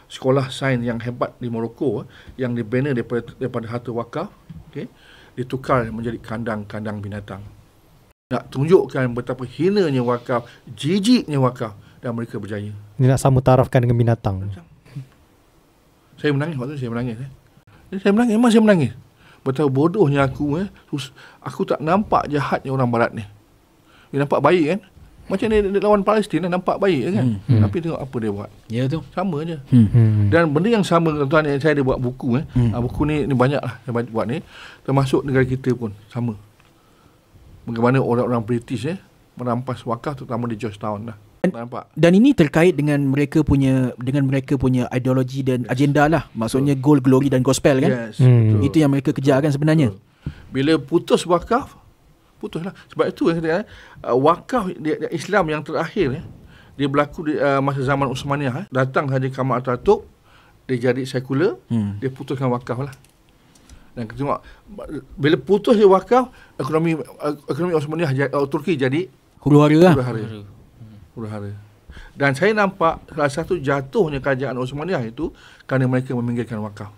sekolah sains yang hebat di Morocco yang dibina daripada harta wakaf, ditukar menjadi kandang-kandang binatang. Nak tunjukkan betapa hinanya wakaf, jijiknya wakaf, dan mereka berjaya. Ini nak sama tarafkan dengan binatang. Saya menangis waktu saya menangis. Saya menangis, memang saya menangis. Betapa bodohnya aku. Aku tak nampak jahatnya orang barat ni. Dia nampak baik kan. Macam dia lawan Palestin nampak baik kan. Tapi tengok apa dia buat. Ya tu. Sama je. Dan benda yang sama tuan, saya ada buat buku. Buku ni banyak lah saya buat ni. Termasuk negara kita pun sama. Bagaimana orang-orang British merampas wakaf, terutama di Georgetown lah. Dan ini terkait dengan mereka punya ideologi dan agenda lah. Maksudnya gold, glory dan gospel kan. Yes, itu yang mereka kejarkan sebenarnya. Bila putus wakaf, putuslah. Sebab itu wakaf Islam yang terakhir dia berlaku di masa zaman Uthmaniyah. Datang saja Kamal Atatürk, dia jadi sekular, dia putuskan wakaf lah. Dan kita tengok bila putus dia wakaf, ekonomi Uthmaniyah Turki jadi huru-hara. Dan saya nampak salah satu jatuhnya kerajaan Uthmaniyah itu kerana mereka meminggirkan wakaf.